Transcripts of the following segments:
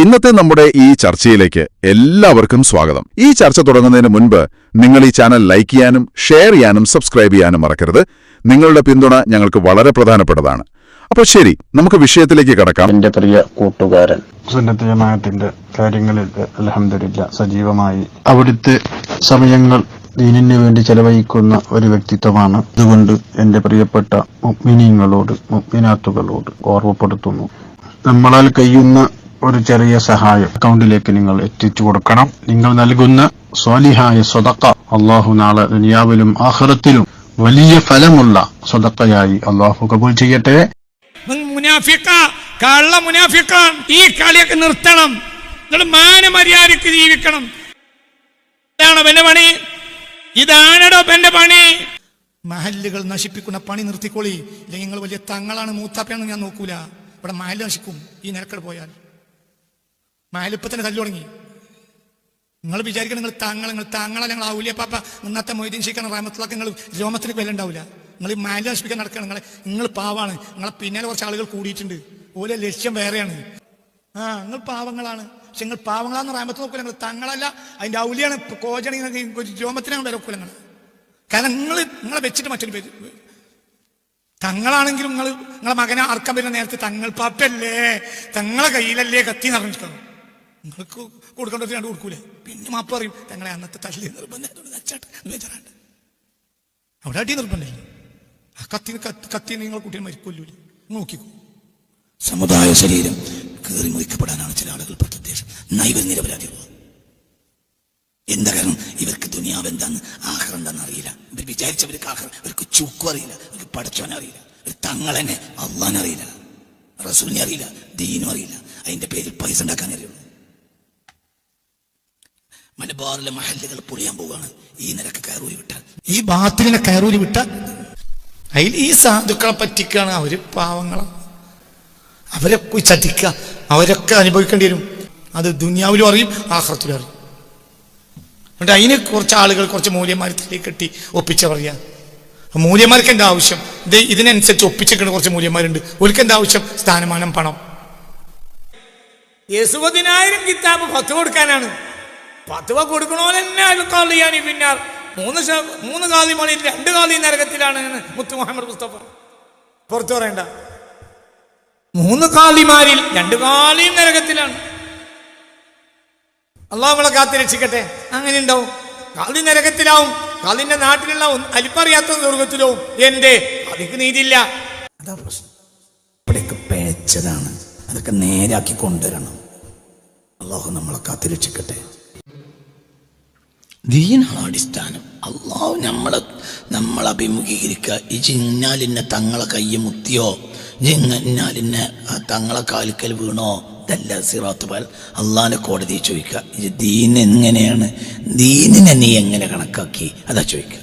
ഇന്നത്തെ നമ്മുടെ ഈ ചർച്ചയിലേക്ക് എല്ലാവർക്കും സ്വാഗതം. ഈ ചർച്ച തുടങ്ങുന്നതിന് മുൻപ് നിങ്ങൾ ഈ ചാനൽ ലൈക്ക് ചെയ്യാനും ഷെയർ ചെയ്യാനും സബ്സ്ക്രൈബ് ചെയ്യാനും മറക്കരുത്. നിങ്ങളുടെ പിന്തുണ ഞങ്ങൾക്ക് വളരെ പ്രധാനപ്പെട്ടതാണ്. അപ്പോൾ ശരി, നമുക്ക് വിഷയത്തിലേക്ക് കടക്കാം. എന്റെ പ്രിയ കൂട്ടുകാരൻ, സുന്നത്ത് ജമാഅത്തിന്റെ കാര്യങ്ങളിൽ അൽഹംദുലില്ലാഹ് സജീവമായി അവിടുത്തെ സമയങ്ങൾ ദീനിന് വേണ്ടി ചെലവഴിക്കുന്ന ഒരു വ്യക്തിത്വമാണ്. അതുകൊണ്ട് എന്റെ പ്രിയപ്പെട്ട മുഅ്മിനീങ്ങളോട് മുഅ്മിനാത്തുകളോട് ഓർമ്മപ്പെടുത്തുന്നു, നമ്മളാൽ കഴിയുന്ന ഒരു ചെറിയ സഹായം അക്കൗണ്ടിലേക്ക് നിങ്ങൾ എത്തിച്ചു കൊടുക്കണം. നിങ്ങൾ നൽകുന്ന സ്വാലിഹായ സ്വദഖ അല്ലാഹു നാളെ ദുനിയാവിലും ആഖിറത്തിലും വലിയ ഫലമുള്ള സ്വദഖയായി അല്ലാഹു കബൂൽ ചെയ്യട്ടെ. കള്ള മുനാഫിഖാൻ, ഈ കളിയൊക്കെ നിർത്തണം. നിങ്ങൾ മാനമര്യാദയ്ക്ക് ജീവിക്കണം. ഇതാണോ എന്റെ പണി? ഇതാണോ എന്റെ പണി? മഹല്ലുകൾ നശിപ്പിക്കുന്ന പണി നിർത്തിക്കോളി. ഇല്ലെങ്കിൽ നിങ്ങൾ വലിയ തങ്ങളാണ്, മൂത്താപ്പയാണെന്ന് ഞാൻ നോക്കൂല. ഇവിടെ മഹല്ല് നശിക്കും. ഈ നിരക്കട് പോയാൽ മഹലിപ്പ തന്നെ തല്ലു തുടങ്ങി. നിങ്ങൾ വിചാരിക്കണം നിങ്ങൾ താങ്കളെ ഞങ്ങൾ ഔലിയപ്പാപ്പ ഇന്നത്തെ മൊയ്തീൻ ശിഖാണ് റഹ്മത്തുള്ളാഹി, നിങ്ങൾ രോമത്തിന് വില ഉണ്ടാവില്ല. നിങ്ങൾ ഈ മഹല്ല് നശിപ്പിക്കാൻ നടക്കണം. നിങ്ങൾ പാവാണ്. നിങ്ങളെ പിന്നാലെ കുറച്ച് ആളുകൾ കൂടിയിട്ടുണ്ട്. ഓരോ ലക്ഷ്യം വേറെയാണ്. നിങ്ങൾ പാവങ്ങളാണ്. പക്ഷെ നിങ്ങൾ പാവങ്ങളാന്ന് റഹ്മത്ത് നോക്കൂല. നിങ്ങൾ തങ്ങളല്ല, അതിന്റെ ഔലിയാണ്. കോജണി രോമത്തിനാണ് വില നോക്കൂല നിങ്ങൾ. കാരണം നിങ്ങളെ വെച്ചിട്ട് മറ്റൊരു പേര് തങ്ങളാണെങ്കിലും നിങ്ങളെ മകനെ അറക്കാൻ വരുന്ന നേരത്തെ തങ്ങൾ പാപ്പല്ലേ, തങ്ങളെ കയ്യിലല്ലേ കത്തി നിറഞ്ഞിരിക്കണം. നിങ്ങൾക്ക് കൊടുക്കേണ്ട കണ്ടു കൊടുക്കൂലേ? പിന്നെ മാപ്പ് പറയും തങ്ങളെ അന്നത്തെ തള്ളി നിർബന്ധമായിട്ട് അവിടെ അടി നിർബന്ധമില്ല. ആ കത്തി നിങ്ങൾ കുട്ടിയെ മരിക്കൊല്ലൂല. നോക്കിക്കോ. സമുദായ ശരീരം കയറി മുറിക്കപ്പെടാനാണ് ചില ആളുകൾ പ്രത്യേകം നൈവർ നിരപരാധികൾ. എന്താ കാരണം? ഇവർക്ക് ദുനിയാവ് എന്താന്ന് ആഖിറ എന്താന്ന് അറിയില്ല. ഇവർ വിചാരിച്ചവർക്ക് ആഖിറ, ഇവർക്ക് ചൂക്കും അറിയില്ല, ഇവർക്ക് പടച്ചവനെ അറിയില്ല, ഒരു തങ്ങളെന്നെ അള്ളാനെ അറിയില്ല, റസൂലിനെ അറിയില്ല, ദീനും അറിയില്ല. അതിന്റെ പേരിൽ പൈസ ഉണ്ടാക്കാൻ അറിയുള്ളൂ. മലബാറിലെ മഹല്ലുകൾ പൊളിയാൻ പോവുകയാണ് ഈ നിരക്ക് കയറൂരി വിട്ടാൽ. ഈ ബാത്തിലിനെ കയറൂരി വിട്ടാൽ അതിൽ ഈ സാധുക്കളെ പറ്റിക്കാണ്. അവര് പാവങ്ങളാണ്, അവരെ ചതിക്കുക, അവരൊക്കെ അനുഭവിക്കേണ്ടി വരും. അത് ദുനിയാവിലും അറിയും, ആഖിറത്തിലും അറിയും. എന്നിട്ട് അതിന് കുറച്ച് ആളുകൾ കുറച്ച് മൂല്യന്മാർ തലയിൽ കെട്ടി ഒപ്പിച്ച പറയാ. മൂല്യന്മാർക്ക് എന്താ ആവശ്യം? ഇതിനനുസരിച്ച് ഒപ്പിച്ചിട്ടുണ്ട് കുറച്ച് മൂല്യന്മാരുണ്ട്. ഒരിക്കൽ എന്താ ആവശ്യം? സ്ഥാനമാനം, പണം. 70,000 കിതാബ് ഫത്വ കൊടുക്കാനാണ്. ഫത്വ കൊടുക്കണോലെന്നെ അൽക്കാളിയാനി. പിന്നെ 3 കാളിമാരിൽ 2 കാളി നരകത്തിലാണ് മുത്തു മുഹമ്മദ് മുസ്തഫ. പുറത്തു പറയണ്ട. 3 കാളിമാരിൽ 2 കാളിയും നരകത്തിലാണ്. അള്ളാഹു നമ്മളെ കാത്ത് രക്ഷിക്കട്ടെ. അങ്ങനെ ഉണ്ടാവും. കാളി നരകത്തിലാവും, കാളിന്റെ നാട്ടിലുണ്ടാവും, അലിപ്പറിയാത്ത സ്വർഗത്തിലാവും. എന്റെ അതിക്ക് നീതിയില്ല. അതാ പ്രശ്നം. ഇവിടെയൊക്കെ പേച്ചതാണ്. അതൊക്കെ നേരാക്കി കൊണ്ടുവരണം. അള്ളാഹു നമ്മളെ കാത്ത് രക്ഷിക്കട്ടെ. ദീനാണ് അടിസ്ഥാനം. അള്ളാഹു നമ്മൾ അഭിമുഖീകരിക്കുക. ഇന്നാലിന്നെ തങ്ങളെ കയ്യെ മുത്തിയോ, ഇന്നാലിന്നെ തങ്ങളെ കാലിക്കൽ വീണോ, ഇതല്ല സിറാത്ത് പാൽ. അള്ളാഹിന്റെ കോടതി ചോദിക്കുക, ദീൻ എങ്ങനെയാണ്, ദീനിനെ നീ എങ്ങനെ കണക്കാക്കി, അതാ ചോദിക്കുക.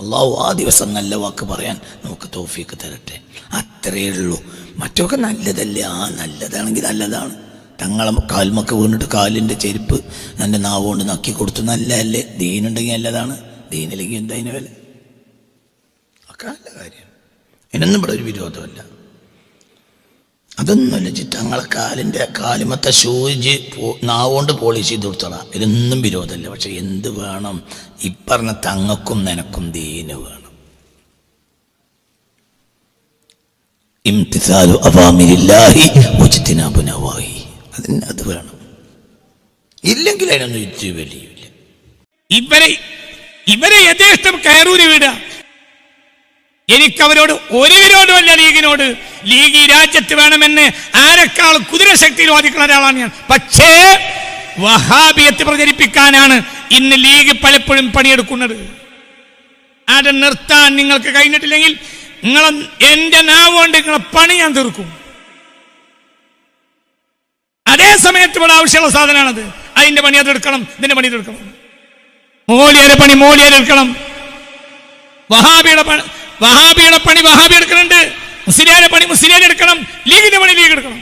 അള്ളാഹു ആ ദിവസം നല്ല വാക്ക് പറയാൻ നമുക്ക് തൗഫീക്ക് തരട്ടെ. അത്രയേ ഉള്ളൂ. മറ്റൊക്കെ നല്ലതല്ലേ? നല്ലതാണെങ്കിൽ നല്ലതാണ്. തങ്ങളെ കാൽമക്ക് വീണിട്ട് കാലിൻ്റെ ചെരുപ്പ് എൻ്റെ നാവ് കൊണ്ട് നക്കി കൊടുത്തു, നല്ലതല്ലേ? ദീനുണ്ടെങ്കിൽ നല്ലതാണ്, ദീനില്ലെങ്കിൽ എന്താ അതിന് വില? ഒക്കെ നല്ല കാര്യം. ഇതിനൊന്നും ഇവിടെ ഒരു വിരോധമല്ല. അതൊന്നുമല്ല. തങ്ങളെ കാലുമത്തെ ഷൂജ് നാവുകൊണ്ട് പോളിഷ് ചെയ്ത് കൊടുത്തോളാം, ഇതൊന്നും വിരോധമല്ല. പക്ഷെ എന്ത് വേണം? ഇപ്പറഞ്ഞ തങ്ങൾക്കും നിനക്കും ദീന് വേണം. ഇംതിസാലു അവാമിരില്ലാഹി വജ്തിനാബു നവാഹി, അത് വേണം. ഇല്ലെങ്കിൽ അതിനൊന്നും യുദ്ധ വലിയില്ല. ഇവരെ യഥേഷ്ടം കയറൂരി വിടുക. എനിക്കവരോട് ഒരു വിരോധമല്ല. ലീഗിനോട്, ലീഗ് ഈ രാജ്യത്ത് വേണമെന്ന് ആരെക്കാൾ കുതിരശക്തിയിൽ വാദിക്കുന്ന ഒരാളാണ് ഞാൻ. പക്ഷേ വഹാബിയത്ത് പ്രചരിപ്പിക്കാനാണ് ഇന്ന് ലീഗ് പലപ്പോഴും പണിയെടുക്കുന്നത്. അത് നിർത്താൻ നിങ്ങൾക്ക് കഴിഞ്ഞിട്ടില്ലെങ്കിൽ എന്റെ നാവുകൊണ്ട് നിങ്ങളെ പണി ഞാൻ തീർക്കും. അതേ സമയത്ത് ഇവിടെ ആവശ്യമുള്ള സാധനമാണത്. അതിന്റെ പണി അതെടുക്കണം, ഇതിന്റെ പണി ഇതെടുക്കണം. മോലിയുടെ പണി മോലിയെടുക്കണം. വഹാബിയുടെ പണി വഹാബി എടുക്കുന്നുണ്ട്. മുസ്ലിയാരുടെ പണി മുസ്ലിയാർ എടുക്കണം. ലീഗിന്റെ പണി ലീഗ് എടുക്കണം.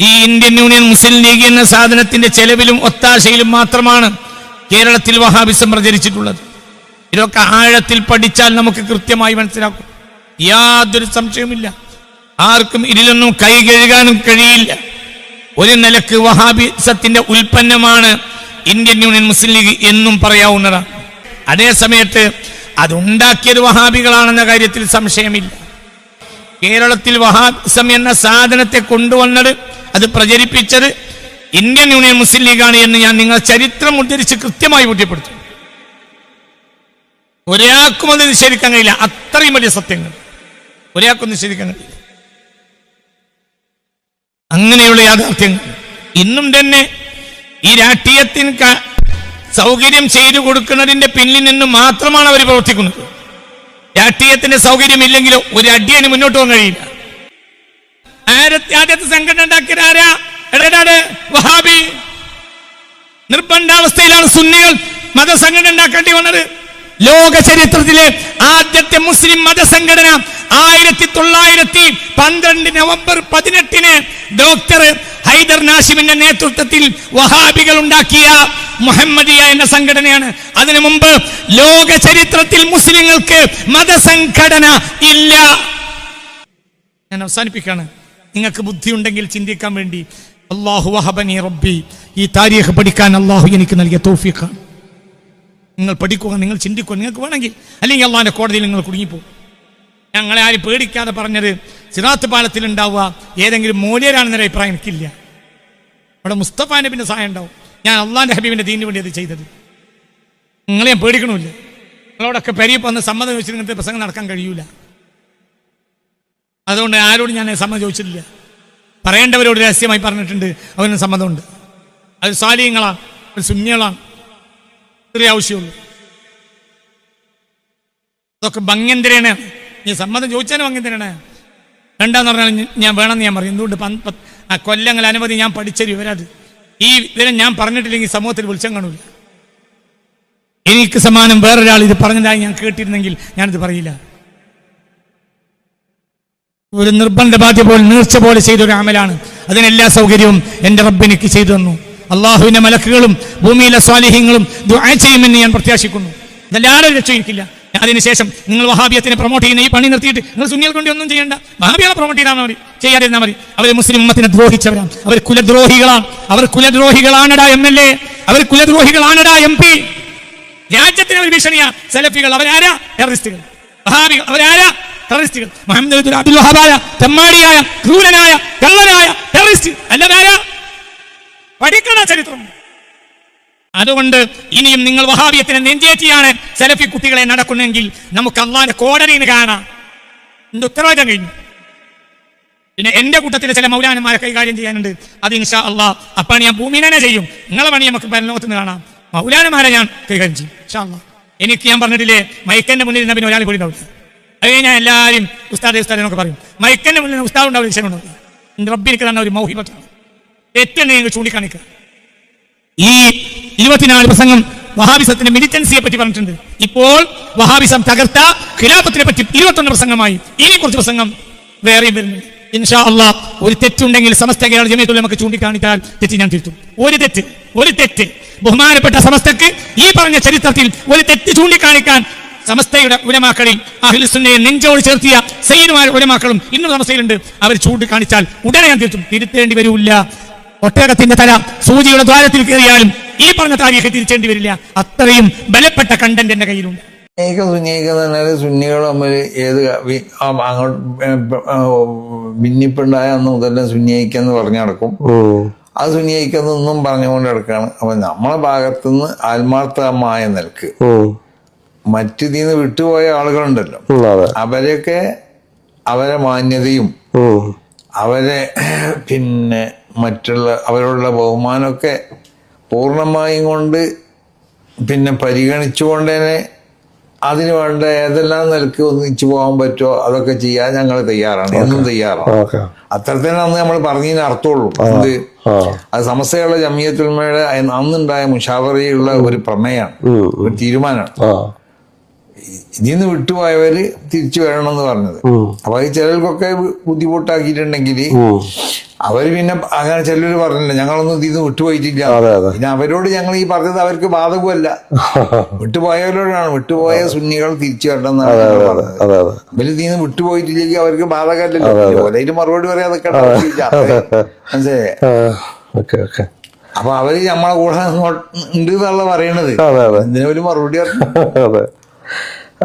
ഈ ഇന്ത്യൻ യൂണിയൻ മുസ്ലിം ലീഗ് എന്ന സാധനത്തിന്റെ ചെലവിലും ഒത്താശയിലും മാത്രമാണ് കേരളത്തിൽ വഹാബിസം പ്രചരിച്ചിട്ടുള്ളത്. ഇതൊക്കെ ആഴത്തിൽ പഠിച്ചാൽ നമുക്ക് കൃത്യമായി മനസ്സിലാക്കും. യാതൊരു സംശയവുമില്ല. ആർക്കും ഇതിലൊന്നും കൈ കഴുകാനും കഴിയില്ല. ഒരു നിലക്ക് വഹാബിസത്തിന്റെ ഉൽപ്പന്നമാണ് ഇന്ത്യൻ യൂണിയൻ മുസ്ലിം ലീഗ് എന്നും പറയാവുന്നതാണ്. അതേ സമയത്ത് അതുണ്ടാക്കിയത് വഹാബികളാണെന്ന കാര്യത്തിൽ സംശയമില്ല. കേരളത്തിൽ വഹാബിസം എന്ന സാധനത്തെ കൊണ്ടുവന്നത്, അത് പ്രചരിപ്പിച്ചത് ഇന്ത്യൻ യൂണിയൻ മുസ്ലിം ലീഗാണ് എന്ന് ഞാൻ നിങ്ങൾ ചരിത്രം ഉദ്ധരിച്ച് കൃത്യമായി ബോധ്യപ്പെടുത്തും. ഒരാൾക്കും അത് നിഷേധിക്കാൻ കഴിയില്ല. അത്രയും വലിയ സത്യങ്ങൾ ഒരാൾക്കും നിഷേധിക്കാൻ കഴിയില്ല. അങ്ങനെയുള്ള യാഥാർത്ഥ്യങ്ങൾ ഇന്നും തന്നെ ഈ രാഷ്ട്രീയത്തിന് സൗകര്യം ചെയ്തു കൊടുക്കുന്നതിന്റെ പിന്നിൽ നിന്ന് മാത്രമാണ് അവർ പ്രവർത്തിക്കുന്നത്. രാഷ്ട്രീയത്തിന്റെ സൗകര്യമില്ലെങ്കിലോ ഒരു അടിയന് മുന്നോട്ട് പോകാൻ കഴിയില്ല. ആദ്യത്തെ സംഘടന ഉണ്ടാക്കിയത് ആരാ? വഹാബി. നിർബന്ധാവസ്ഥയിലാണ് സുന്നികൾ മതസംഘടന ഉണ്ടാക്കേണ്ടി വന്നത്. ലോക ചരിത്രത്തിലെ ആദ്യത്തെ മുസ്ലിം മതസംഘടന 1912 നവംബർ 18 ഡോക്ടർ ഹൈദർ നാഷിമിന്റെ നേതൃത്വത്തിൽ വഹാബികൾ ഉണ്ടാക്കിയ മുഹമ്മദിയ എന്ന സംഘടനയാണ്. അതിനു മുമ്പ് ലോക ചരിത്രത്തിൽ മുസ്ലിങ്ങൾക്ക് മതസംഘടന ഇല്ല. ഞാൻ അവസാനിപ്പിക്കാണ്. നിങ്ങൾക്ക് ബുദ്ധിയുണ്ടെങ്കിൽ ചിന്തിക്കാൻ വേണ്ടി. അല്ലാഹു വഹബനി റബ്ബി, ഈ താരീഖ് പഠിക്കാൻ അല്ലാഹു എനിക്ക് നൽകിയ തൗഫീഖാണ്. നിങ്ങൾ പഠിക്കുക, നിങ്ങൾ ചിന്തിക്കുക, നിങ്ങൾക്ക് വേണമെങ്കിൽ. അല്ലെങ്കിൽ അള്ളാഹിന്റെ കോടതിയിൽ നിങ്ങൾ കുടുങ്ങിപ്പോകും. ഞങ്ങളെ ആരും പേടിക്കാതെ പറഞ്ഞത് സിറാത്ത് പാലത്തിൽ ഉണ്ടാവുക ഏതെങ്കിലും മൂല്യരാണെന്നൊരു അഭിപ്രായം എനിക്കില്ല. അവിടെ മുസ്തഫ നബിന്റെ സഹായം ഉണ്ടാവും. ഞാൻ അള്ളാഹിന്റെ ഹബീബിന്റെ ദീനിന് വേണ്ടി അത് ചെയ്തത്. നിങ്ങളെ ഞാൻ പേടിക്കണമില്ല. നിങ്ങളോടൊക്കെ പെരിയപ്പോൾ വന്ന് സമ്മതം ചോദിച്ചിട്ട് ഇങ്ങനത്തെ പ്രസംഗം നടക്കാൻ കഴിയൂല. അതുകൊണ്ട് ആരോടും ഞാൻ സമ്മതം ചോദിച്ചിട്ടില്ല. പറയേണ്ടവരോട് രഹസ്യമായി പറഞ്ഞിട്ടുണ്ട്. അവന് സമ്മതമുണ്ട്. അത് സാലിഹ്യങ്ങളാണ്, അത് സുന്നികളാണ്. ഇത്രേ ആവശ്യമുള്ളൂ. അതൊക്കെ ഭംഗ്യന്തരാണ്. ഈ സമ്മതം ചോദിച്ചാലും ഭംഗ്യന്തരാണ്. രണ്ടാന്ന് പറഞ്ഞാൽ ഞാൻ വേണമെന്ന് ഞാൻ പറയും. എന്തുകൊണ്ട് കൊല്ലങ്ങൾ അനവധി ഞാൻ പഠിച്ചൊരു വിവരത്. ഈ വിവരം ഞാൻ പറഞ്ഞിട്ടില്ലെങ്കിൽ സമൂഹത്തിൽ വെളിച്ചം കാണില്ല. എനിക്ക് സമാനം വേറൊരാൾ ഇത് പറഞ്ഞതായി ഞാൻ കേട്ടിരുന്നെങ്കിൽ ഞാനിത് പറയില്ല. ഒരു നിർബന്ധ ബാധ്യ പോലെ നേർച്ച പോലെ ചെയ്തൊരു അമലാണ്. അതിനെല്ലാ സൗകര്യവും എൻ്റെ റബ്ബ് എനിക്ക് ചെയ്തു തന്നു. അള്ളാഹുവിന്റെ മലക്കുകളും ഭൂമിയിലെ സ്വാലിഹ്യങ്ങളും ദുആ ചെയ്യുമെന്ന് ഞാൻ പ്രത്യാശിക്കുന്നു. ഇതെല്ലാവരും രക്ഷയിക്കില്ല. അതിനുശേഷം നിങ്ങൾ വഹാബിയത്തിനെ പ്രൊമോട്ട് ചെയ്യുന്ന ഈ പണി നിർത്തിയിട്ട് നിങ്ങൾ സുന്നികൾക്ക് വേണ്ടി ഒന്നും ചെയ്യേണ്ട. വഹാബികളെ പ്രൊമോട്ട് ചെയ്താൽ മതി, ചെയ്യാതിരുന്നാൽ മതി. അവർ മുസ്ലിം ഉമ്മത്തിനെ ദ്രോഹിച്ചവരാണ്. അവർ കുലദ്രോഹികളാണ്. അവർ കുലദ്രോഹികളാണടാ MLA, അവർ കുലദ്രോഹികളാണടാ MP. രാജ്യത്തിന് ഒരു ഭീഷണിയാ സലഫികൾ. അവരാരാ? ടെററിസ്റ്റുകൾ. വഹാബികൾ അവരാരാ? ടെററിസ്റ്റുകൾ. മുഹമ്മദ് അബ്ദുൽ വഹാബായ തെമ്മാടിയായ ക്രൂരനായ കള്ളനായ ടെററിസ്റ്റ് അല്ലതാരാ? പഠിക്കണ ചരിത്രം. അതുകൊണ്ട് ഇനിയും നിങ്ങൾ വഹാബിയത്തിനെ നെഞ്ചേറ്റിയാണ് സലഫി കുട്ടികളെ നടക്കുന്നെങ്കിൽ നമുക്ക് അള്ളാന്റെ കോടതിന് കാണാം. എന്റെ ഉത്തരവാദിത്തം കഴിഞ്ഞു. പിന്നെ എന്റെ കൂട്ടത്തിലെ ചില മൗലാനന്മാരെ കൈകാര്യം ചെയ്യാനുണ്ട്. അത് ഇൻഷാ അള്ളാഹ് അപ്പാണ് ഞാൻ ഭൂമിനെ ചെയ്യും. നിങ്ങളെ പണി നമുക്ക് പരലോകത്തുനിന്ന് കാണാം. മൗലാനന്മാരെ ഞാൻ കൈകാര്യം ചെയ്യും ഇൻഷാ അള്ളാഹ്. എനിക്ക് ഞാൻ പറഞ്ഞിട്ടില്ലേ, മൈക്കന്റെ മുന്നിൽ ഇരുന്ന പിന്നെ ഒരാൾ കൂടി ഉണ്ടാവില്ല. അത് ഞാൻ എല്ലാവരും ഉസ്താദ് എന്നൊക്കെ പറയും. മൈക്കന്റെ മുന്നിൽ ഉസ്താദ് ഉണ്ടാവില്ല, വിഷയം ഉണ്ടാവില്ല. എന്റെ റബ്ബി എനിക്ക് തന്നെ ഒരു മൗഹിബത്താണ്. തെറ്റെന്നെ നിങ്ങൾ ചൂണ്ടിക്കാണിക്കുക. ഈ 24 പ്രസംഗം വഹാബിസത്തിന്റെ മിലിറ്റൻസിയെ പറ്റി പറഞ്ഞിട്ടുണ്ട്. ഇപ്പോൾ വഹാബിസം തകർത്ത ഖിലാഫത്തിനെ പറ്റി 21 പ്രസംഗമായി. ഇനി കുറച്ച് പ്രസംഗം വേറെയും വരുന്നുണ്ട്. ഇൻഷാ അള്ളാഹ് ഒരു തെറ്റുണ്ടെങ്കിൽ സമസ്ത കേരള ജമിയത്തുൽ ഉലമക്ക് ചൂണ്ടിക്കാണിച്ചാൽ തെറ്റ് ഞാൻ തിരുത്തും. ഒരു തെറ്റ് ബഹുമാനപ്പെട്ട സമസ്തക്ക് ഈ പറഞ്ഞ ചരിത്രത്തിൽ ഒരു തെറ്റ് ചൂണ്ടിക്കാണിക്കാൻ സമസ്തയുടെ ഉലമാക്കളിൽ അഹ്ലുസ് സുന്നയെ നെഞ്ചോട് ചേർത്തിയ സയ്യിദുമാർ ഉലമാക്കളും ഇന്നും സമസ്തയിലുണ്ട്. അവർ ചൂണ്ടിക്കാണിച്ചാൽ ഉടനെ ഞാൻ തിരുത്തും. തിരുത്തേണ്ടി വരില്ല. ഒട്ടകത്തിന്റെ തല സൂചിയുടെ ദ്വാരത്തിൽ കയറിയാലും ഈ പറഞ്ഞ താരീഖ് തിരിച്ചേണ്ടി വരില്ല. അത്രയും ബലപ്പെട്ട കണ്ടന്റ് എന്റെ കയ്യിലുണ്ട്. സുന്നികൾ തമ്മിൽ ഏത് അങ്ങോട്ട് ഭിന്നിപ്പുണ്ടായ അന്ന് മുതലേ സുന്നിയിക്കെന്ന് പറഞ്ഞു നടക്കും. അത് സുന്നിയിക്കെന്നൊന്നും പറഞ്ഞുകൊണ്ട് കിടക്കുകയാണ്. അപ്പൊ നമ്മളെ ഭാഗത്തുനിന്ന് ആത്മാർത്ഥമായ നിലക്ക് മറ്റിതിന്ന് വിട്ടുപോയ ആളുകളുണ്ടല്ലോ, അവരെയൊക്കെ അവരെ മാന്യതയും അവരെ പിന്നെ മറ്റുള്ള അവരോടുള്ള ബഹുമാനമൊക്കെ പൂർണ്ണമായും കൊണ്ട് പിന്നെ പരിഗണിച്ചുകൊണ്ട് തന്നെ അതിന് വേണ്ട ഏതെല്ലാം നിലക്ക് ഒന്നിച്ചു പോകാൻ പറ്റുമോ അതൊക്കെ ചെയ്യാൻ ഞങ്ങൾ തയ്യാറാണ്, എന്നും തയ്യാറാണ്. അത്തരത്തിലാണ് അന്ന് നമ്മൾ പറഞ്ഞതിന് അർത്ഥമുള്ളൂ. എന്ത് അത് സമസ്തയുള്ള ജമിയത്തുൽ ഉലമയുടെ അന്നുണ്ടായ മുഷാവറയുള്ള ഒരു പ്രമേയമാണ്, ഒരു തീരുമാനമാണ്. ഇതിന്ന് വിട്ടുപോയവര് തിരിച്ചു വരണം എന്ന് പറഞ്ഞത്. അപ്പൊ ഈ ചിലർക്കൊക്കെ ബുദ്ധിമുട്ടാക്കിയിട്ടുണ്ടെങ്കിൽ അവര് പിന്നെ അങ്ങനെ ചിലര് പറഞ്ഞില്ല ഞങ്ങളൊന്നും ഇതിന്ന് വിട്ടുപോയിട്ടില്ല. പിന്നെ അവരോട് ഞങ്ങൾ ഈ പറഞ്ഞത് അവർക്ക് ബാധകമല്ല, വിട്ടുപോയവരോടാണ്. വിട്ടുപോയ സുന്നികൾ തിരിച്ചു വരണമെന്നാണ് പറഞ്ഞത്. ഇവര് ഇതിന്ന് വിട്ടുപോയിട്ടില്ലെങ്കിൽ അവർക്ക് ബാധകമല്ലല്ലോ. അതിന് മറുപടി പറയാതെ മനസ്സിലായേ? അപ്പൊ അവര് നമ്മളെ കൂടെ ഉണ്ട് എന്നുള്ള പറയണത്. എന്തിനാ ഒരു മറുപടി പറഞ്ഞു?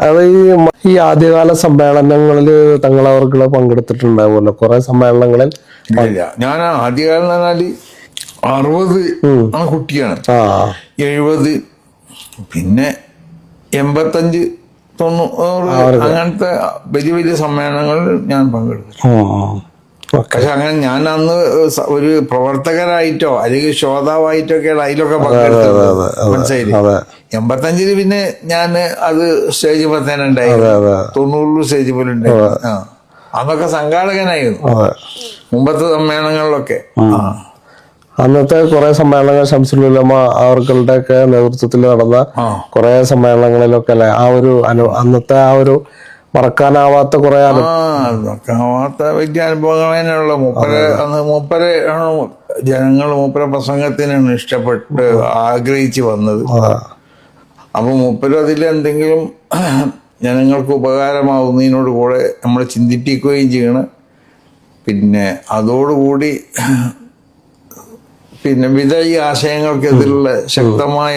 അത് ഈ ആദ്യകാല സമ്മേളനങ്ങളിൽ തങ്ങളവർക്കുള്ള പങ്കെടുത്തിട്ടുണ്ടാവുമല്ലോ കുറെ സമ്മേളനങ്ങളിൽ. ഇല്ല, ഞാൻ ആദ്യകാലം എന്ന് പറഞ്ഞാല് 60 ആണ് കുട്ടിയാണ്, 70 പിന്നെ 85, 90 അങ്ങനത്തെ വലിയ വലിയ സമ്മേളനങ്ങളിൽ ഞാൻ പങ്കെടുത്തു. പക്ഷെ അങ്ങനെ ഞാൻ അന്ന് ഒരു പ്രവർത്തകരായിട്ടോ അല്ലെങ്കിൽ ശ്രോതാവായിട്ടോ ഒക്കെയാണ് അതിലൊക്കെ പങ്കെടുത്തത്. മനസ്സിലായില്ലേ? 85 പിന്നെ ഞാൻ അത് സ്റ്റേജ് പത്തേനെ ഉണ്ടായിരുന്നു, 90 സ്റ്റേജ് പോലെ ഉണ്ടായിരുന്നു. അന്നൊക്കെ സംഘാടകനായിരുന്നു മുമ്പത്തെ സമ്മേളനങ്ങളിലൊക്കെ. അന്നത്തെ കുറെ സമ്മേളനങ്ങൾ ഷംസുൽ ഉലമ അവർകളുടെ ഒക്കെ നേതൃത്വത്തിൽ നടന്ന കുറെ സമ്മേളനങ്ങളിലൊക്കെ അല്ലെ ആ ഒരു അന്നത്തെ ആ ഒരു മറക്കാനാവാത്ത കുറെ മറക്കാനാവാത്ത വലിയ അനുഭവങ്ങൾ തന്നെയുള്ള മൂപ്പരെ ആണ് മൂപ്പരെ പ്രസംഗത്തിനാണ് ഇഷ്ടപ്പെട്ട് ആഗ്രഹിച്ച് വന്നത്. അപ്പൊ മൂപ്പരും അതിലെന്തെങ്കിലും ജനങ്ങൾക്ക് ഉപകാരമാവുന്നതിനോട് കൂടെ നമ്മൾ ചിന്തിപ്പിക്കുകയും ചെയ്യണം. പിന്നെ അതോടുകൂടി പിന്നെ വിധേയ ആശയങ്ങൾക്കെതിരുള്ള ശക്തമായ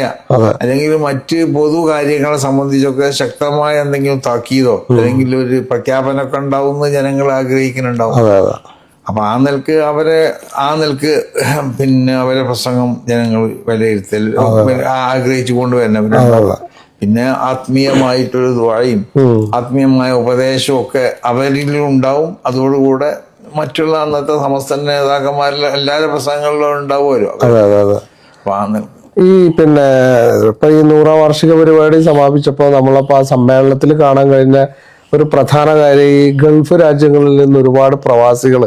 അല്ലെങ്കിൽ മറ്റ് പൊതു കാര്യങ്ങളെ സംബന്ധിച്ചൊക്കെ ശക്തമായ എന്തെങ്കിലും താക്കീതോ അല്ലെങ്കിൽ ഒരു പ്രഖ്യാപനമൊക്കെ ഉണ്ടാവുമെന്ന് ജനങ്ങൾ ആഗ്രഹിക്കുന്നുണ്ടാവും. അപ്പൊ ആ നിലക്ക് പിന്നെ അവരെ പ്രസംഗം ജനങ്ങൾ വിലയിരുത്തൽ ആഗ്രഹിച്ചു കൊണ്ടുവരുന്നവരുണ്ടാവുക. പിന്നെ ആത്മീയമായിട്ടൊരു ദുആയും ആത്മീയമായ ഉപദേശവും ഒക്കെ അവരിലും ഉണ്ടാവും. അതോടുകൂടെ മറ്റുള്ള അന്നത്തെ സമസ്ത നേതാക്കന്മാരിൽ എല്ലാവരുടെ പ്രസംഗങ്ങളിലും ഉണ്ടാവുമല്ലോ. ഈ പിന്നെ ഇപ്പൊ ഈ 100ാം വാർഷിക പരിപാടി സമാപിച്ചപ്പോ നമ്മളപ്പോ ആ സമ്മേളനത്തിൽ കാണാൻ കഴിഞ്ഞ ഒരു പ്രധാന കാര്യം ഈ ഗൾഫ് രാജ്യങ്ങളിൽ നിന്ന് ഒരുപാട് പ്രവാസികൾ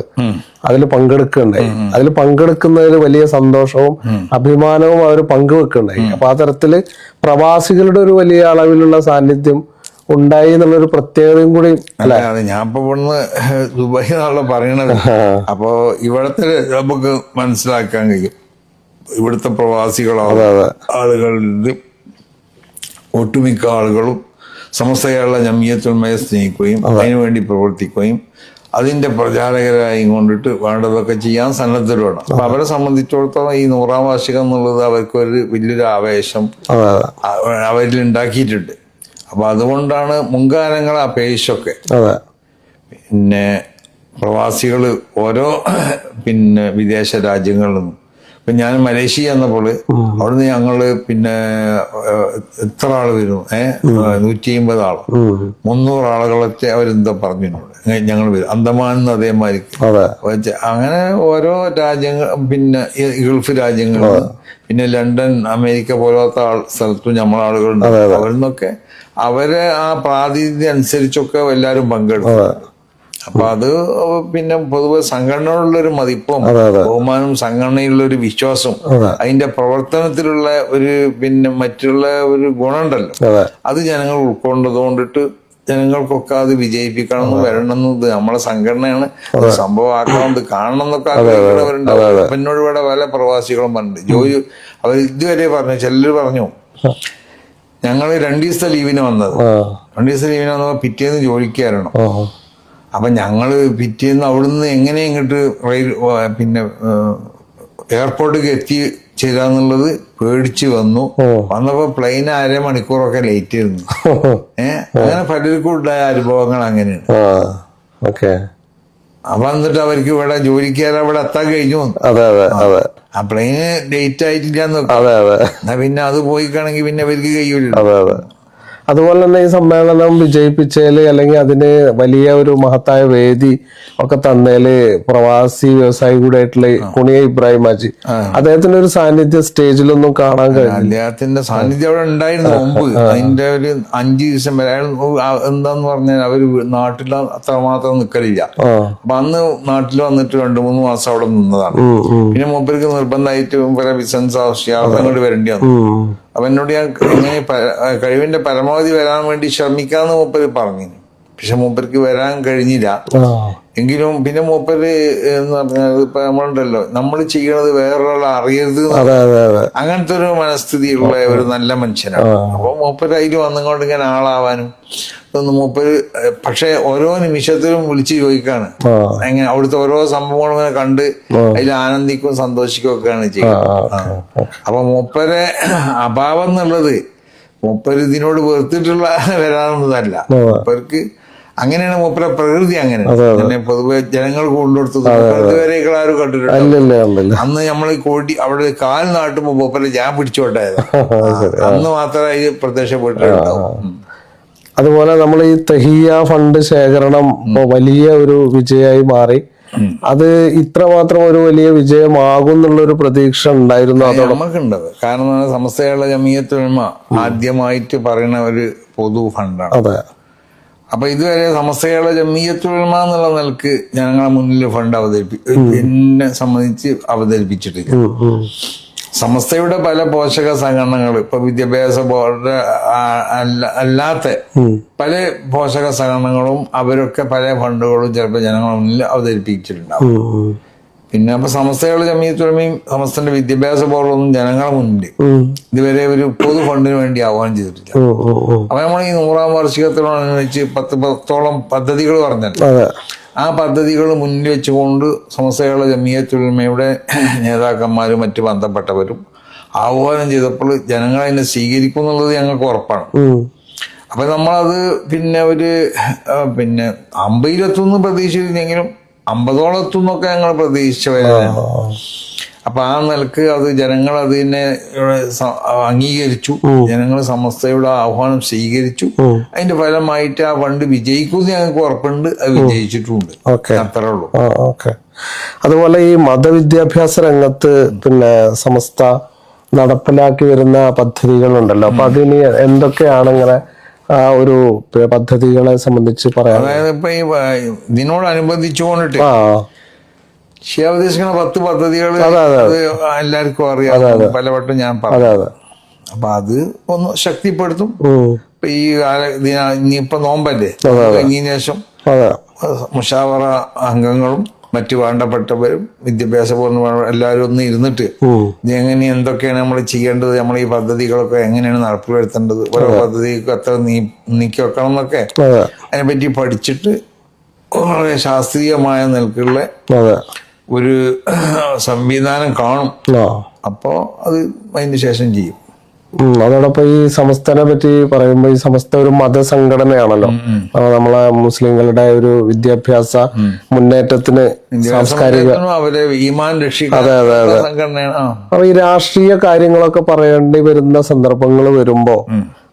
അതിൽ പങ്കെടുക്കുകയുണ്ടായി. അതിൽ പങ്കെടുക്കുന്നതിൽ വലിയ സന്തോഷവും അഭിമാനവും അവർ പങ്കുവെക്കുന്നുണ്ടായി. അപ്പൊ ആ തരത്തില് പ്രവാസികളുടെ ഒരു വലിയ അളവിലുള്ള സാന്നിധ്യം ഉണ്ടായി എന്നുള്ളൊരു പ്രത്യേകതയും കൂടി അല്ല. ഞാൻ ഇപ്പൊ ഇവിടുന്ന് ദുബായ് എന്നുള്ള പറയണത്. അപ്പോ ഇവിടത്തെ നമുക്ക് മനസ്സിലാക്കാൻ കഴിയും ഇവിടുത്തെ ആളുകളിൽ ഒട്ടുമിക്ക ആളുകളും സമസ്ത കേരള ജംഇയ്യത്തുൽ ഉലമയെ സ്നേഹിക്കുകയും അതിനുവേണ്ടി പ്രവർത്തിക്കുകയും അതിന്റെ പ്രചാരകരായി കൊണ്ടിട്ട് വേണ്ടതൊക്കെ ചെയ്യാൻ സന്നദ്ധരുമാണ്. അപ്പൊ അവരെ സംബന്ധിച്ചിടത്തോളം ഈ 100ാം വാർഷികം എന്നുള്ളത് അവർക്കൊരു വലിയൊരു ആവേശം അവരിൽ ഉണ്ടാക്കിയിട്ടുണ്ട്. അപ്പൊ അതുകൊണ്ടാണ് മുൻകാലങ്ങളെ അപേക്ഷിച്ചൊക്കെ പിന്നെ പ്രവാസികള് ഓരോ പിന്നെ വിദേശ രാജ്യങ്ങളിൽ നിന്നും ഇപ്പൊ ഞാൻ മലേഷ്യ എന്നപ്പോൾ അവിടുന്ന് ഞങ്ങള് പിന്നെ എത്ര ആള് വരും 150 ആളോ 300 ആളുകളൊക്കെ അവരെന്താ പറഞ്ഞു ഞങ്ങൾ വരും. അന്തമാനിന്ന് അതേമാതിരി അങ്ങനെ ഓരോ രാജ്യങ്ങൾ പിന്നെ ഗൾഫ് രാജ്യങ്ങളിൽ പിന്നെ ലണ്ടൻ അമേരിക്ക പോലത്തെ സ്ഥലത്തും നമ്മളെ ആളുകളുണ്ട്. അവരിന്നൊക്കെ അവരെ ആ പ്രാതിനിധ്യം അനുസരിച്ചൊക്കെ എല്ലാവരും പങ്കെടുക്കും. അപ്പൊ അത് പിന്നെ പൊതുവെ സംഘടനയോടുള്ളൊരു മതിപ്പും ബഹുമാനവും സംഘടനയിലുള്ള ഒരു വിശ്വാസം അതിന്റെ പ്രവർത്തനത്തിലുള്ള ഒരു പിന്നെ മറ്റുള്ള ഒരു ഗുണമുണ്ടല്ലോ അത് ജനങ്ങൾ ഉൾക്കൊണ്ടതുകൊണ്ടിട്ട് ജനങ്ങൾക്കൊക്കെ അത് വിജയിപ്പിക്കണം വരണമെന്നത് നമ്മളെ സംഘടനയാണ്. സംഭവമാക്കണം, ഇത് കാണണം എന്നൊക്കെ ആഗ്രഹിക്കുന്നവരുണ്ടാവും. അപ്പൊ എന്നോട് ഇവിടെ പല പ്രവാസികളും പറഞ്ഞിട്ടുണ്ട്. ജോലി അവർ ഇതുവരെ പറഞ്ഞു, ചിലർ പറഞ്ഞു ഞങ്ങൾ 2 ദിവസത്തെ ലീവിന് വന്നത്. 2 ദിവസത്തെ ലീവിന് വന്നപ്പോ പിറ്റേന്ന് ജോലിക്ക് കയറണം. അപ്പൊ ഞങ്ങള് പിറ്റേന്ന് അവിടുന്ന് എങ്ങനെ ഇങ്ങോട്ട് പിന്നെ എയർപോർട്ടിലേക്ക് എത്തി ചേരാന്നുള്ളത് പേടിച്ച് വന്നപ്പോ പ്ലെയിൻ 1/2 മണിക്കൂറൊക്കെ ലേറ്റ് ആയിരുന്നു. അങ്ങനെ പലർക്കും ഉണ്ടായ അനുഭവങ്ങൾ അങ്ങനെയാണ്. അപ്പൊ എന്നിട്ട് അവർക്ക് ഇവിടെ ജോലിക്കാരെ ഇവിടെ എത്താൻ കഴിഞ്ഞു. ആ പ്ലെയിന് ലേറ്റ് ആയിട്ടില്ല. പിന്നെ അത് പോയിക്കാണെങ്കിൽ പിന്നെ അവർക്ക് കഴിയൂല. അതുപോലെ തന്നെ ഈ സമ്മേളനം വിജയിപ്പിച്ചതില് അല്ലെങ്കിൽ അതിന് വലിയ ഒരു മഹത്തായ വേദി ഒക്കെ തന്നതില് പ്രവാസി വ്യവസായി കൂടെ ആയിട്ടുള്ള കുണിയ ഇബ്രാഹിം ഹാജി അദ്ദേഹത്തിന്റെ ഒരു സാന്നിധ്യം സ്റ്റേജിലൊന്നും കാണാൻ കഴിഞ്ഞു. അദ്ദേഹത്തിന്റെ സാന്നിധ്യം അവിടെ ഉണ്ടായിരുന്നു മുമ്പ്. അതിന്റെ ഒരു 5 ദിവസം വരെ എന്താന്ന് പറഞ്ഞാൽ അവര് നാട്ടിൽ അത്രമാത്രം നിൽക്കലില്ല. അപ്പൊ അന്ന് നാട്ടിൽ വന്നിട്ട് 2-3 മാസം അവിടെ നിന്നതാണ്. പിന്നെ മൂപ്പർക്ക് നിർബന്ധമായിട്ട് പല ബിസിനസ് ആവശ്യം അങ്ങോട്ട് വരേണ്ടി വന്നു. അപ്പൊ എന്നോട് ഞാൻ ഇങ്ങനെ കഴിവിന്റെ പരമാവധി വരാൻ വേണ്ടി ശ്രമിക്കാന്ന് മൂപ്പര് പറഞ്ഞു. പക്ഷെ മൂപ്പർക്ക് വരാൻ കഴിഞ്ഞില്ല. എങ്കിലും പിന്നെ മൂപ്പര് എന്ന് പറഞ്ഞാൽ ഇപ്പൊ നമ്മളുണ്ടല്ലോ, നമ്മൾ ചെയ്യണത് വേറൊരാൾ അറിയരുത്, അങ്ങനത്തെ ഒരു മനസ്ഥിതിയുള്ള ഒരു നല്ല മനുഷ്യനാണ്. അപ്പൊ മൂപ്പര് അതിൽ വന്നുകൊണ്ട് ഇങ്ങനെ ആളാവാനും മൂപ്പര് പക്ഷെ ഓരോ നിമിഷത്തിലും വിളിച്ച് ചോദിക്കാണ് എങ്ങനെ അവിടുത്തെ ഓരോ സംഭവങ്ങളും ഇങ്ങനെ കണ്ട് അതിൽ ആനന്ദിക്കും സന്തോഷിക്കും ഒക്കെയാണ് ചെയ്യുന്നത്. അപ്പൊ മൂപ്പരെ അഭാവം എന്നുള്ളത് മൂപ്പര് ഇതിനോട് വെറുത്തിട്ടുള്ള വരാവുന്നതല്ല. മൂപ്പർക്ക് അങ്ങനെയാണ് മൂപ്പര പ്രകൃതി. അങ്ങനെ പൊതുവെ ജനങ്ങൾ കൊണ്ടുകൊടുത്തത് ഇതുവരെയൊക്കെ ആരും കണ്ടിട്ടുണ്ട്. അന്ന് നമ്മൾ കോടി അവിടെ കാൽ നാട്ടുമ്പോ മൂപ്പര ഞാൻ പിടിച്ചോണ്ടായത് അന്ന് മാത്രമേ ഇത് പ്രത്യക്ഷപ്പെട്ടിട്ടുണ്ടാവും. അതുപോലെ നമ്മൾ ഈ തഹിയ ഫണ്ട് ശേഖരണം വലിയ ഒരു വിജയമായി മാറി. അത് ഇത്രമാത്രം ഒരു വലിയ വിജയമാകും എന്നുള്ള ഒരു പ്രതീക്ഷ ഉണ്ടായിരുന്നു നമുക്കുണ്ടത്. കാരണം സമസ്ത കേരള ജമിയത്തുൽ ഉലമ ആദ്യമായിട്ട് പറയുന്ന ഒരു പൊതു ഫണ്ടാണ്. അതെ. അപ്പൊ ഇതുവരെ സമസ്ത കേരള ജമിയത്തുൽ ഉലമ എന്നുള്ള നിലക്ക് ജനങ്ങളെ മുന്നിൽ ഫണ്ട് എന്നെ സംബന്ധിച്ച് അവതരിപ്പിച്ചിട്ടില്ല. സമസ്തയുടെ പല പോഷക സംഘടനകൾ ഇപ്പൊ വിദ്യാഭ്യാസ ബോർഡ് അല്ലാത്ത പല പോഷക സംഘടനകളും അവരൊക്കെ പല ഫണ്ടുകളും ചിലപ്പോൾ ജനങ്ങളുടെ മുന്നിൽ അവതരിപ്പിച്ചിട്ടുണ്ടാവും. പിന്നെ അപ്പൊ സമസ്തകളുടെ ജമിയത്തുൽ ഉലമയും സമസ്തന്റെ വിദ്യാഭ്യാസ ബോർഡൊന്നും ജനങ്ങളുടെ മുന്നിൽ ഇതുവരെ ഒരു പൊതു ഫണ്ടിന് വേണ്ടി ആഹ്വാനം ചെയ്തിട്ടില്ല. അപ്പൊ നമ്മൾ ഈ 100ാം വാർഷികത്തോടനുബന്ധിച്ച് 10 പദ്ധതികൾ പറഞ്ഞല്ലോ. ആ പദ്ധതികൾ മുന്നിൽ വെച്ചുകൊണ്ട് സമസ്തകളുടെ ജമിയത്തുൽ ഉലമയുടെ നേതാക്കന്മാരും മറ്റു ബന്ധപ്പെട്ടവരും ആഹ്വാനം ചെയ്തപ്പോൾ ജനങ്ങൾ അതിനെ സ്വീകരിക്കും എന്നുള്ളത് ഞങ്ങൾക്ക് ഉറപ്പാണ്. അപ്പൊ നമ്മളത് പിന്നെ ഒരു 50-100 പ്രതീക്ഷിച്ചില്ലെങ്കിലും 50-ഓളത്തുനിന്നൊക്കെ ഞങ്ങൾ പ്രതീക്ഷിച്ച വരെയാണ്. അപ്പൊ ആ നിലക്ക് അത് ജനങ്ങൾ അതിനെ അംഗീകരിച്ചു. ജനങ്ങൾ സമസ്തയുടെ ആഹ്വാനം സ്വീകരിച്ചു. അതിന്റെ ഫലമായിട്ട് ആ ഫണ്ട് വിജയിക്കുമെന്ന് ഞങ്ങൾക്ക് ഉറപ്പുണ്ട്. അത് വിജയിച്ചിട്ടുണ്ട്. അത്രേ ഉള്ളൂ. അതുപോലെ ഈ മതവിദ്യാഭ്യാസ രംഗത്ത് പിന്നെ സമസ്ത നടപ്പിലാക്കി വരുന്ന പദ്ധതികളുണ്ടല്ലോ. അപ്പൊ അതിന് എന്തൊക്കെയാണ് ഇങ്ങനെ ആ ഒരു പദ്ധതികളെ സംബന്ധിച്ച് പറയാം? അതായത് ഇപ്പൊ ഈ ഇതിനോടനുബന്ധിച്ചുകൊണ്ടിട്ട് ഉദ്ദേശിക്കുന്ന 10 പദ്ധതികൾ എല്ലാവർക്കും അറിയാം. പലവട്ടം ഞാൻ പറഞ്ഞു. അപ്പൊ അത് ഒന്ന് ശക്തിപ്പെടുത്തും. ഇപ്പൊ ഈ ഇനിയിപ്പൊ നോമ്പല്ലേ കഴിഞ്ഞതിന് ശേഷം മുഷാവറ അംഗങ്ങളും മറ്റു വേണ്ടപ്പെട്ടവരും വിദ്യാഭ്യാസ ബോർഡ് എല്ലാവരും ഒന്ന് ഇരുന്നിട്ട് ഇതെങ്ങനെ എന്തൊക്കെയാണ് നമ്മൾ ചെയ്യേണ്ടത്, നമ്മൾ ഈ പദ്ധതികളൊക്കെ എങ്ങനെയാണ് നടപ്പിൽ ഓരോ പദ്ധതിക്ക് എത്ര നീക്കി വെക്കണം എന്നൊക്കെ അതിനെപ്പറ്റി പഠിച്ചിട്ട് വളരെ ശാസ്ത്രീയമായ നിലക്കുള്ള ഒരു സംവിധാനം കാണും. അപ്പോ അത് അതിന് ശേഷം ചെയ്യും. അതോടൊപ്പം ഈ സമസ്തനെ പറ്റി പറയുമ്പോൾ ഈ സമസ്ത ഒരു മതസംഘടനയാണല്ലോ. നമ്മളെ മുസ്ലിങ്ങളുടെ ഒരു വിദ്യാഭ്യാസ മുന്നേറ്റത്തിന് സാംസ്കാരിക അവരെ ഈമാൻ രക്ഷിക്കുന്ന സംഘടനയാണ്. അപ്പൊ ഈ രാഷ്ട്രീയ കാര്യങ്ങളൊക്കെ പറയേണ്ടി വരുന്ന സന്ദർഭങ്ങൾ വരുമ്പോ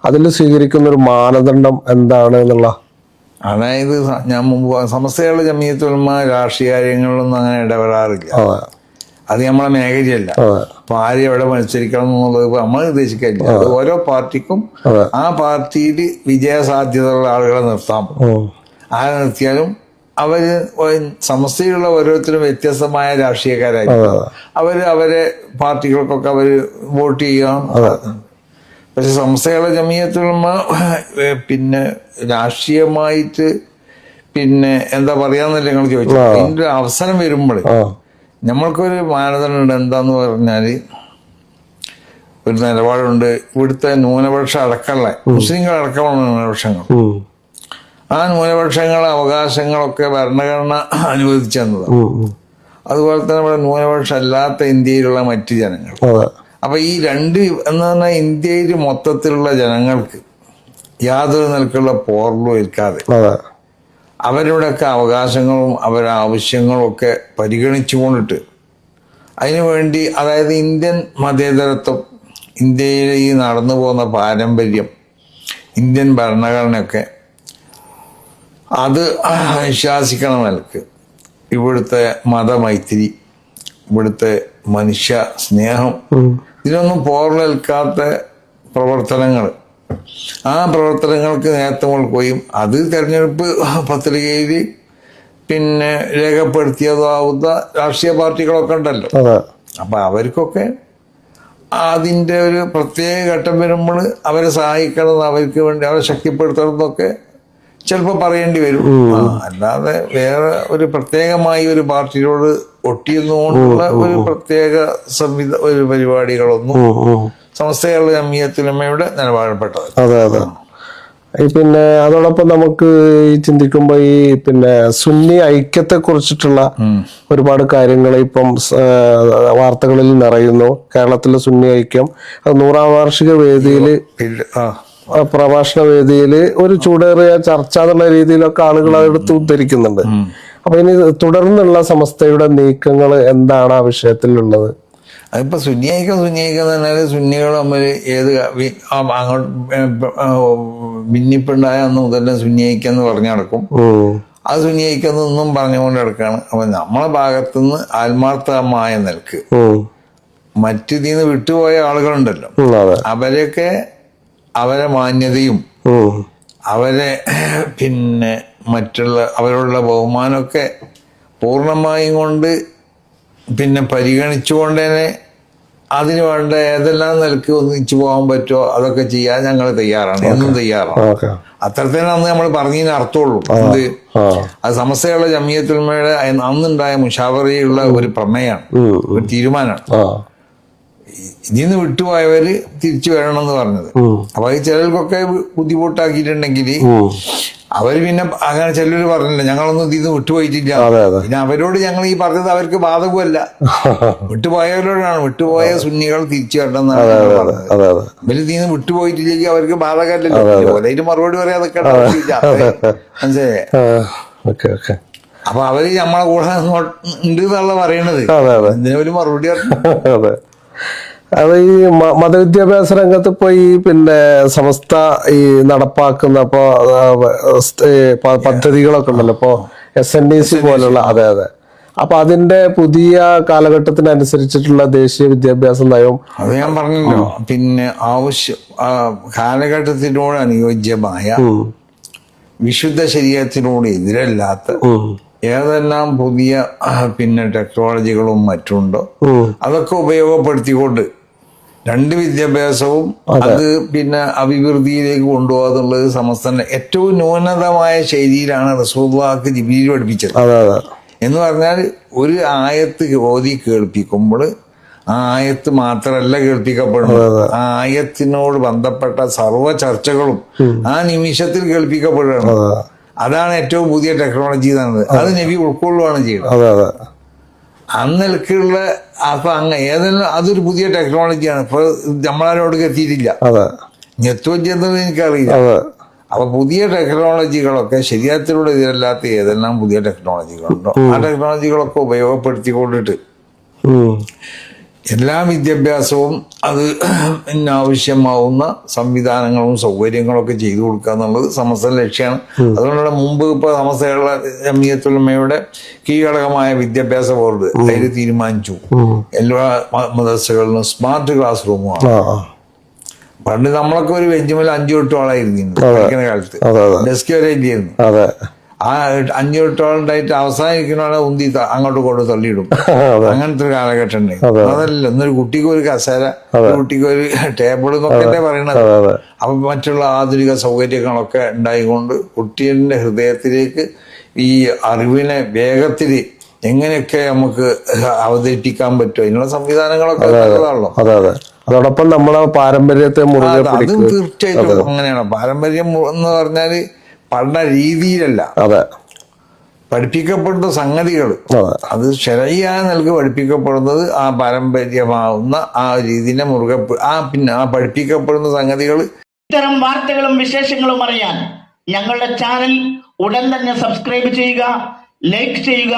അതിൽ സ്വീകരിക്കുന്ന ഒരു മാനദണ്ഡം എന്താണ് എന്നുള്ള? അതായത് ഞാൻ മുമ്പ് സമസ്തകളുടെ ജമിയത്തുൽ ഉലമ രാഷ്ട്രീയ കാര്യങ്ങളിലൊന്നും അങ്ങനെ ഇടപെടാറില്ല. അത് നമ്മളെ മേഖലയല്ല. അപ്പൊ ആര് എവിടെ മത്സരിക്കണം എന്നുള്ളത് നമ്മൾ ഉദ്ദേശിക്കില്ല. അത് ഓരോ പാർട്ടിക്കും ആ പാർട്ടിയിൽ വിജയസാധ്യതയുള്ള ആളുകളെ നിർത്താം. ആരെ നിർത്തിയാലും അവര് സമസ്തയിലുള്ള ഓരോരുത്തരും വ്യത്യസ്തമായ രാഷ്ട്രീയക്കാരായിരിക്കും. അവരെ പാർട്ടികൾക്കൊക്കെ അവര് വോട്ട് ചെയ്യാം. പക്ഷെ സമസ്തകളുടെ ജമിയത്തുൽ ഉലമ പിന്നെ രാഷ്ട്രീയമായിട്ട് പിന്നെ എന്താ പറയാന്നല്ലേ നിങ്ങൾ ചോദിച്ചു. അതിന്റെ ഒരു അവസരം വരുമ്പോൾ നമ്മൾക്കൊരു മാനദണ്ഡമുണ്ട്. എന്താന്ന് പറഞ്ഞാല് ഒരു നിലപാടുണ്ട്. ഇവിടുത്തെ ന്യൂനപക്ഷ അടക്കമുള്ള മുസ്ലിങ്ങൾ അടക്കമുള്ള ന്യൂനപക്ഷങ്ങൾ, ആ ന്യൂനപക്ഷങ്ങളെ അവകാശങ്ങളൊക്കെ ഭരണഘടന അനുവദിച്ചു തന്നതാണ്. അതുപോലെ തന്നെ ഇവിടെ ന്യൂനപക്ഷ അല്ലാത്ത ഇന്ത്യയിലുള്ള മറ്റു ജനങ്ങൾ. അപ്പൊ ഈ രണ്ട് എന്ന് പറഞ്ഞാൽ ഇന്ത്യയിൽ മൊത്തത്തിലുള്ള ജനങ്ങൾക്ക് യാതൊരു നിലക്കുള്ള പോർലും ഏൽക്കാതെ അവരുടെയൊക്കെ അവകാശങ്ങളും അവരുടെ ആവശ്യങ്ങളും ഒക്കെ പരിഗണിച്ചുകൊണ്ടിട്ട് അതിനുവേണ്ടി, അതായത് ഇന്ത്യൻ മതേതരത്വം, ഇന്ത്യയിൽ ഈ നടന്നു പോകുന്ന പാരമ്പര്യം, ഇന്ത്യൻ ഭരണഘടനയൊക്കെ അത് വിശ്വാസിക്കണ നിലക്ക് ഇവിടുത്തെ മതമൈത്രി, ഇവിടുത്തെ മനുഷ്യ സ്നേഹം, ഇതിനൊന്നും പോർലേൽക്കാത്ത പ്രവർത്തനങ്ങൾ, ആ പ്രവർത്തനങ്ങൾക്ക് നേതൃത്വം കൊടുക്കുകയും അത് തെരഞ്ഞെടുപ്പ് പത്രികയിൽ പിന്നെ രേഖപ്പെടുത്തിയതാവുന്ന രാഷ്ട്രീയ പാർട്ടികളൊക്കെ ഉണ്ടല്ലോ. അപ്പൊ അവർക്കൊക്കെ അതിൻ്റെ ഒരു പ്രത്യേക ഘട്ടം വരുമ്പോൾ അവരെ സഹായിക്കണം, അവർക്ക് വേണ്ടി അവരെ ശക്തിപ്പെടുത്തണം എന്നൊക്കെ ചിലപ്പോൾ പറയേണ്ടി വരും. അല്ലാതെ വേറെ ഒരു പ്രത്യേകമായി ഒരു പാർട്ടിയോട് ഒട്ടിയെന്നുകൊണ്ടുള്ള ഒരു പ്രത്യേക ഒരു പരിപാടികളൊന്നും സമസ്ത ജംഇയ്യത്തുൽ-ഉലമയുടെ നിലപാടപ്പെട്ടത്. അതെ അതെ. പിന്നെ അതോടൊപ്പം നമുക്ക് ചിന്തിക്കുമ്പോൾ ഈ പിന്നെ സുന്നി ഐക്യത്തെ കുറിച്ചിട്ടുള്ള ഒരുപാട് കാര്യങ്ങൾ ഇപ്പം വാർത്തകളിൽ നിറയുന്നു. കേരളത്തിലെ സുന്നി ഐക്യം 100ാം വാർഷിക വേദിയിൽ, പ്രഭാഷണ വേദിയിൽ ഒരു ചൂടേറിയ ചർച്ച എന്നുള്ള രീതിയിലൊക്കെ ആളുകൾ അതെടുത്ത് ഉദ്ധരിക്കുന്നുണ്ട്. അപ്പൊ ഇനി തുടർന്നുള്ള സമസ്തയുടെ നീക്കങ്ങൾ എന്താണ് ആ വിഷയത്തിലുള്ളത്? അതിപ്പോ സുന്നിയായിക്കം പറഞ്ഞാല് സുന്നികൾ തമ്മിൽ ഏത് അങ്ങോട്ട് ഭിന്നിപ്പുണ്ടായ അന്ന് മുതൽ സുന്നിയായിക്കം എന്ന് പറഞ്ഞു നടക്കും. അത് സുന്നിയായിക്കം ഒന്നും പറഞ്ഞുകൊണ്ട് നടക്കുകയാണ്. അപ്പൊ നമ്മളെ ഭാഗത്തുനിന്ന് ആത്മാർത്ഥമായ നിലക്ക് മറ്റിതിന്ന് വിട്ടുപോയ ആളുകളുണ്ടല്ലോ, അവരെയൊക്കെ അവരെ മാന്യതയും അവരെ പിന്നെ മറ്റുള്ള അവരോടുള്ള ബഹുമാനമൊക്കെ പൂർണ്ണമായും കൊണ്ട് പിന്നെ പരിഗണിച്ചുകൊണ്ട് തന്നെ അതിന് വേണ്ട ഏതെല്ലാം നിലക്ക് ഒന്നിച്ചു പോകാൻ പറ്റുമോ അതൊക്കെ ചെയ്യാൻ ഞങ്ങൾ തയ്യാറാണ്, എന്നും തയ്യാറാണ്. അത്തരത്തിലാണ് അന്ന് നമ്മൾ പറഞ്ഞതിന് അർത്ഥമുള്ളൂ. അത് സമസ്തയുള്ള ജംഇയ്യത്തുൽ-ഉലമയുടെ അന്നുണ്ടായ മുശാവറയുള്ള ഒരു പ്രമേയമാണ്, ഒരു തീരുമാനമാണ്. ഇതിന്ന് വിട്ടുപോയവര് തിരിച്ചു വരണമെന്ന് പറഞ്ഞത്. അപ്പൊ ഈ ചിലർക്കൊക്കെ ബുദ്ധിമുട്ടാക്കിയിട്ടുണ്ടെങ്കിൽ അവര് പിന്നെ അങ്ങനെ ചിലര് പറഞ്ഞില്ല ഞങ്ങളൊന്നും ഇതിന്ന് വിട്ടുപോയിട്ടില്ല. പിന്നെ അവരോട് ഞങ്ങൾ ഈ പറഞ്ഞത് അവർക്ക് ബാധകമല്ല, വിട്ടുപോയവരോടാണ്. വിട്ടുപോയ സുന്നികൾ തിരിച്ചു വരണമെന്നാണ് പറഞ്ഞത്. ഇവര് ഇതിന്ന് വിട്ടുപോയിട്ടില്ലെങ്കിൽ അവർക്ക് ബാധകമല്ലല്ലോ. അതിന് മറുപടി പറയാതൊക്കെ മനസ്സിലായേ? അപ്പൊ അവര് നമ്മളെ കൂടെ ഉണ്ട് എന്നുള്ള പറയണത്. എന്തിനാ ഒരു മറുപടി പറഞ്ഞു? അത് ഈ മതവിദ്യാഭ്യാസ രംഗത്ത് ഇപ്പൊ ഈ പിന്നെ സമസ്ത ഈ നടപ്പാക്കുന്ന ഇപ്പൊ പദ്ധതികളൊക്കെ ഉണ്ടല്ലോ, ഇപ്പൊ SNDC പോലുള്ള. അതെ അതെ. അപ്പൊ അതിന്റെ പുതിയ കാലഘട്ടത്തിനനുസരിച്ചിട്ടുള്ള ദേശീയ വിദ്യാഭ്യാസ നയവും അത് ഞാൻ പറഞ്ഞല്ലോ. പിന്നെ കാലഘട്ടത്തിനോട് അനുയോജ്യമായ വിശുദ്ധ ശരീഅത്തിനോട് എതിരല്ലാത്ത ഏതെല്ലാം പുതിയ പിന്നെ ടെക്നോളജികളും മറ്റുണ്ടോ അതൊക്കെ ഉപയോഗപ്പെടുത്തിക്കൊണ്ട് രണ്ട് വിദ്യാഭ്യാസവും അത് പിന്നെ അഭിവൃദ്ധിയിലേക്ക് കൊണ്ടുപോകാന്നുള്ളത് സമസ്തന്റെ ഏറ്റവും ന്യൂനതമായ ശൈലിയിലാണ് റസൂലുള്ളാഹിക്ക് ജിബ്രീൽ പഠിപ്പിച്ചത്. എന്ന് പറഞ്ഞാൽ ഒരു ആയത്ത് ഓതി കേൾപ്പിക്കുമ്പോൾ ആ ആയത്ത് മാത്രമല്ല കേൾപ്പിക്കപ്പെടുന്നത്, ആ ആയത്തിനോട് ബന്ധപ്പെട്ട സർവ്വ ചർച്ചകളും ആ നിമിഷത്തിൽ കേൾപ്പിക്കപ്പെടുകയാണ്. അതാണ് ഏറ്റവും പുതിയ ടെക്നോളജി എന്നത്. അത് നബി ഉൾക്കൊള്ളുകയാണ് ചെയ്യുന്നത്. അന്നിലക്കുള്ള അപ്പൊ ഏതെല്ലാം അതൊരു പുതിയ ടെക്നോളജിയാണ്. ഇപ്പൊ നമ്മളോട് എത്തിയിട്ടില്ല, എത്തുകയും ചെയ്യുന്നത് എനിക്കറിയില്ല. അപ്പൊ പുതിയ ടെക്നോളജികളൊക്കെ ശരീരത്തിലൂടെ ഇതിലല്ലാത്ത ഏതെല്ലാം പുതിയ ടെക്നോളജികളുണ്ടോ ആ ടെക്നോളജികളൊക്കെ ഉപയോഗപ്പെടുത്തിക്കൊണ്ടിട്ട് എല്ലാ വിദ്യാഭ്യാസവും അത് ആവശ്യമാവുന്ന സംവിധാനങ്ങളും സൗകര്യങ്ങളൊക്കെ ചെയ്തു കൊടുക്കുക എന്നുള്ളത് സമസ്ത ലക്ഷ്യമാണ്. അതുകൊണ്ടാണ് മുമ്പ് ഇപ്പൊ സമസ്തയുള്ള ജംഇയ്യത്തുൽ-ഉലമയുടെ കീഴടകമായ വിദ്യാഭ്യാസ ബോർഡ് അതിൽ തീരുമാനിച്ചു എല്ലാ മദ്രസകളിലും സ്മാർട്ട് ക്ലാസ് റൂമുമാണ്. പണ്ട് നമ്മളൊക്കെ ഒരു ബെഞ്ചുമേൽ 5-8 ആളായിരുന്നു പഠിക്കുന്ന കാലത്ത്, ഡെസ്ക് വരെ ഇല്ലായിരുന്നു. ആ 5-8 ആളുണ്ടായിട്ട് അവസാനിക്കുന്നവരെ ഉന്തി അങ്ങോട്ട് കൊണ്ട് തള്ളിയിടും. അങ്ങനത്തെ ഒരു കാലഘട്ടം ഉണ്ടായിരുന്നു. അതല്ല ഇന്നൊരു കുട്ടിക്ക് ഒരു കസേര, ഒരു കുട്ടിക്ക് ഒരു ടേബിൾ എന്നൊക്കെ പറയണത്. അപ്പൊ മറ്റുള്ള ആധുനിക സൗകര്യങ്ങളൊക്കെ ഉണ്ടായിക്കൊണ്ട് കുട്ടിയുടെ ഹൃദയത്തിലേക്ക് ഈ അറിവിനെ വേഗത്തിൽ എങ്ങനെയൊക്കെ നമുക്ക് അവതരിപ്പിക്കാൻ പറ്റുമോ അതിനുള്ള സംവിധാനങ്ങളൊക്കെ നല്ലതാണല്ലോ. അതോടൊപ്പം നമ്മളെ പാരമ്പര്യത്തെ മുറുകെ അതും തീർച്ചയായിട്ടും അങ്ങനെയാണ്. പാരമ്പര്യം എന്ന് പറഞ്ഞാല് പഠന രീതിയിലല്ല, പഠിപ്പിക്കപ്പെടുന്ന സംഗതികൾ അത് ശരിയായ നിലക്ക് പഠിപ്പിക്കപ്പെടുന്നത് ആ പാരമ്പര്യമാവുന്ന ആ രീതിനെ മുറുകെ പിന്നെ ആ പഠിപ്പിക്കപ്പെടുന്ന സംഗതികൾ. ഇത്തരം വാർത്തകളും വിശേഷങ്ങളും അറിയാൻ ഞങ്ങളുടെ ചാനൽ ഉടൻ തന്നെ സബ്സ്ക്രൈബ് ചെയ്യുക, ലൈക്ക് ചെയ്യുക,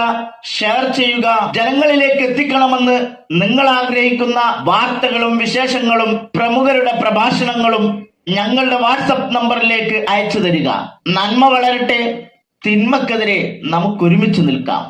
ഷെയർ ചെയ്യുക. ജനങ്ങളിലേക്ക് എത്തിക്കണമെന്ന് നിങ്ങൾ ആഗ്രഹിക്കുന്ന വാർത്തകളും വിശേഷങ്ങളും പ്രമുഖരുടെ പ്രഭാഷണങ്ങളും ഞങ്ങളുടെ വാട്സപ്പ് നമ്പറിലേക്ക് അയച്ചു തരിക. നന്മ വളരട്ടെ, തിന്മക്കെതിരെ നമുക്ക് ഒരുമിച്ച് നിൽക്കാം.